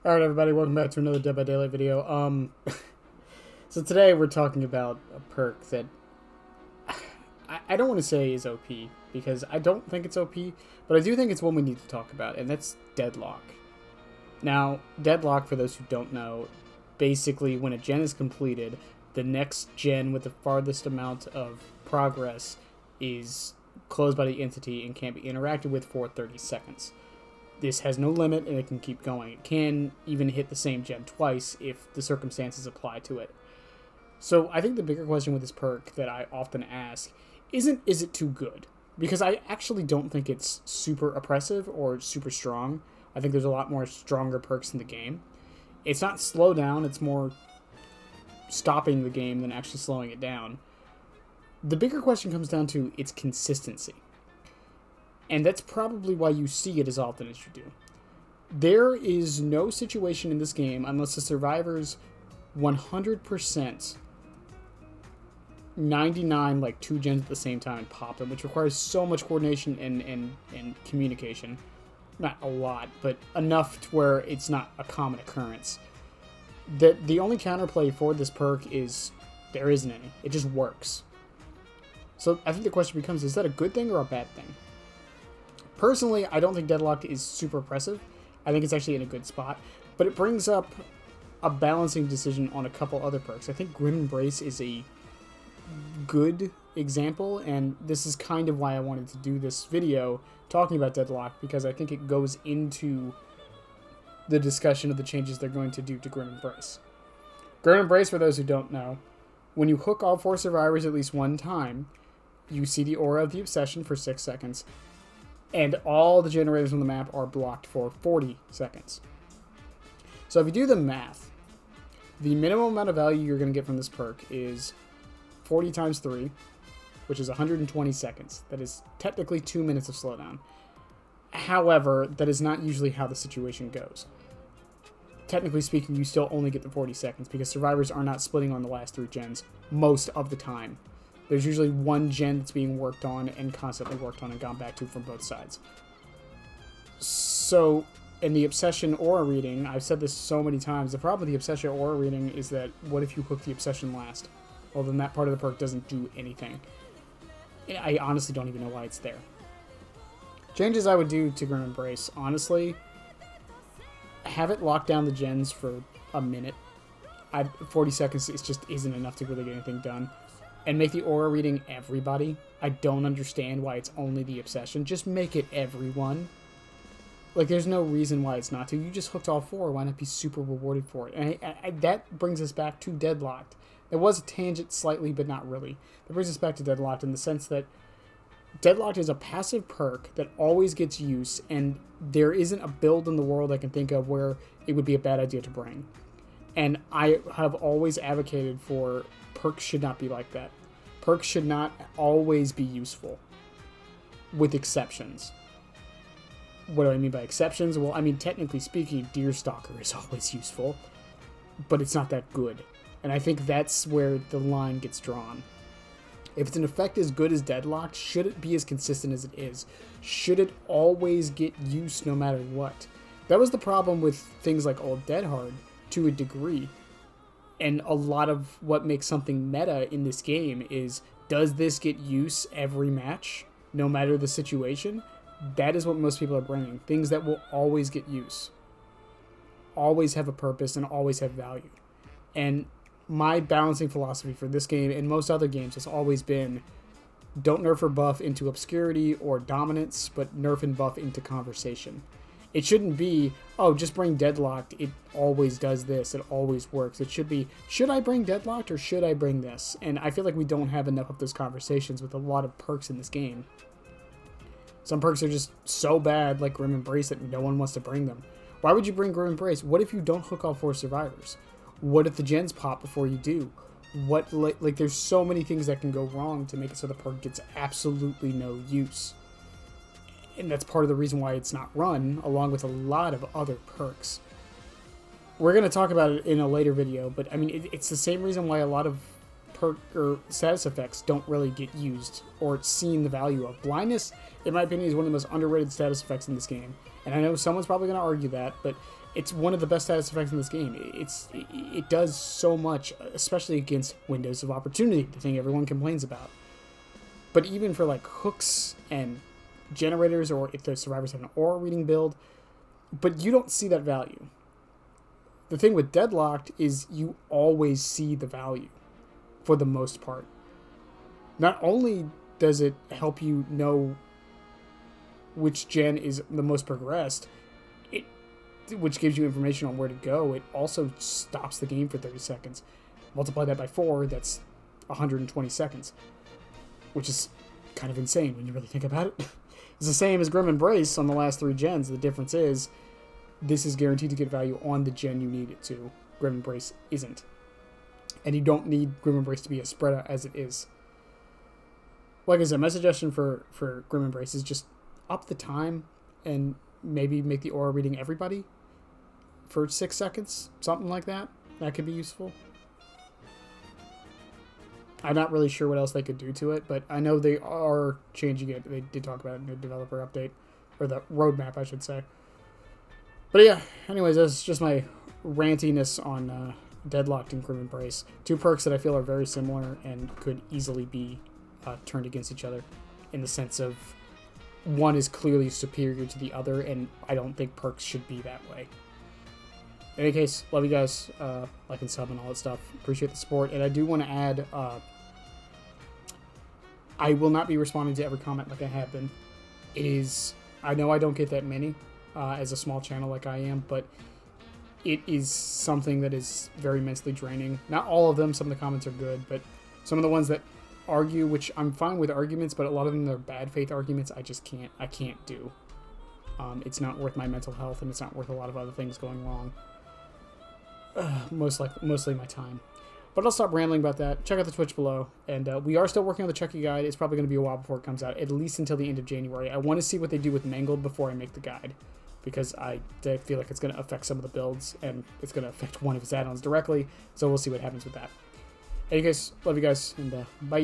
Alright everybody, welcome back to another Dead by Daylight video. So today we're talking about a perk that I don't want to say is OP, because I don't think it's OP, but I do think it's one we need to talk about, and that's Deadlock. Now, Deadlock, for those who don't know, basically when a gen is completed, the next gen with the farthest amount of progress is closed by the entity and can't be interacted with for 30 seconds. This has no limit and it can keep going. It can even hit the same gen twice if the circumstances apply to it. So I think the bigger question with this perk that I often ask isn't, is it too good? Because I actually don't think it's super oppressive or super strong. I think there's a lot more stronger perks in the game. It's not slow down, it's more stopping the game than actually slowing it down. The bigger question comes down to its consistency. And that's probably why you see it as often as you do. There is no situation in this game unless the survivors 100% 99 like 2 gens at the same time and pop them, which requires so much coordination and communication. Not a lot, but enough to where it's not a common occurrence. The only counterplay for this perk is there isn't any. It just works. So I think the question becomes, is that a good thing or a bad thing? Personally, I don't think Deadlock is super oppressive. I think it's actually in a good spot. But it brings up a balancing decision on a couple other perks. I think Grim Embrace is a good example, and this is kind of why I wanted to do this video talking about Deadlock, because I think it goes into the discussion of the changes they're going to do to Grim Embrace. Grim Embrace, for those who don't know, when you hook all 4 survivors at least one time, you see the aura of the obsession for 6 seconds, and all the generators on the map are blocked for 40 seconds. So if you do the math, the minimum amount of value you're going to get from this perk is 40 times 3, which is 120 seconds. That is technically 2 minutes of slowdown. However, that is not usually how the situation goes. Technically speaking, you still only get the 40 seconds because survivors are not splitting on the last 3 gens most of the time. There's usually one gen that's being worked on and constantly worked on and gone back to from both sides. So, in the Obsession Aura reading, I've said this so many times, the problem with the Obsession Aura reading is that what if you hook the Obsession last? Well, then that part of the perk doesn't do anything. I honestly don't even know why it's there. Changes I would do to Grim Embrace, honestly, have it lock down the gens for a minute. 40 seconds just isn't enough to really get anything done. And make the aura reading everybody. I don't understand why it's only the obsession. Just make it everyone. Like, there's no reason why it's not to. You just hooked all 4. Why not be super rewarded for it? And that brings us back to Deadlocked. It was a tangent slightly, but not really. That brings us back to Deadlocked in the sense that Deadlocked is a passive perk that always gets use, and there isn't a build in the world I can think of where it would be a bad idea to bring. And I have always advocated for perks should not be like that. Perks should not always be useful, with exceptions. What do I mean by exceptions? Well, I mean, technically speaking, Deerstalker is always useful, but it's not that good. And I think that's where the line gets drawn. If it's an effect as good as Deadlocked, should it be as consistent as it is? Should it always get use no matter what? That was the problem with things like Old Dead Hard, to a degree. And a lot of what makes something meta in this game is, does this get use every match, no matter the situation? That is what most people are bringing. Things that will always get use. Always have a purpose and always have value. And my balancing philosophy for this game and most other games has always been, don't nerf or buff into obscurity or dominance, but nerf and buff into conversation. It shouldn't be, oh, just bring Deadlocked, it always does this, it always works. It should be, should I bring Deadlocked or should I bring this? And I feel like we don't have enough of those conversations with a lot of perks in this game. Some perks are just so bad, like Grim Embrace, that no one wants to bring them. Why would you bring Grim Embrace? What if you don't hook all 4 survivors? What if the gens pop before you do? What, like there's so many things that can go wrong to make it so the perk gets absolutely no use. And that's part of the reason why it's not run, along with a lot of other perks. We're going to talk about it in a later video, but I mean, it's the same reason why a lot of perk or status effects don't really get used or seen the value of. Blindness, in my opinion, is one of the most underrated status effects in this game. And I know someone's probably going to argue that, but It's one of the best status effects in this game. It does so much, especially against windows of opportunity, the thing everyone complains about. But even for like hooks and generators, or if the survivors have an aura reading build, but you don't see that value. The thing with Deadlocked is you always see the value for the most part. Not only does it help you know which gen is the most progressed, which gives you information on where to go, it also stops the game for 30 seconds. Multiply that by 4, that's 120 seconds. Which is kind of insane when you really think about it. It's the same as Grim Embrace on the last 3 gens. The difference is, this is guaranteed to get value on the gen you need it to. Grim Embrace isn't. And you don't need Grim Embrace to be as spread out as it is. Like I said, my suggestion for Grim Embrace is just up the time and maybe make the aura reading everybody for 6 seconds. Something like that. That could be useful. I'm not really sure what else they could do to it, but I know they are changing it. They did talk about it in the developer update, or the roadmap, I should say. But yeah, anyways, that's just my rantiness on Deadlocked and Grim Embrace. 2 perks that I feel are very similar and could easily be turned against each other, in the sense of one is clearly superior to the other, and I don't think perks should be that way. In any case, love you guys, like and sub and all that stuff. Appreciate the support, and I do want to add, I will not be responding to every comment like I have been. I know I don't get that many as a small channel like I am, but it is something that is very mentally draining. Not all of them, some of the comments are good, but some of the ones that argue, which I'm fine with arguments, but a lot of them are bad faith arguments, I can't do. It's not worth my mental health, and it's not worth a lot of other things going wrong. Mostly my time. But I'll stop rambling about that. Check out the Twitch below. And we are still working on the Chucky guide. It's probably going to be a while before it comes out, at least until the end of January. I want to see what they do with Mangled before I make the guide, because I feel like it's going to affect some of the builds, and it's going to affect one of its add-ons directly. So we'll see what happens with that. Hey guys, love you guys, and bye.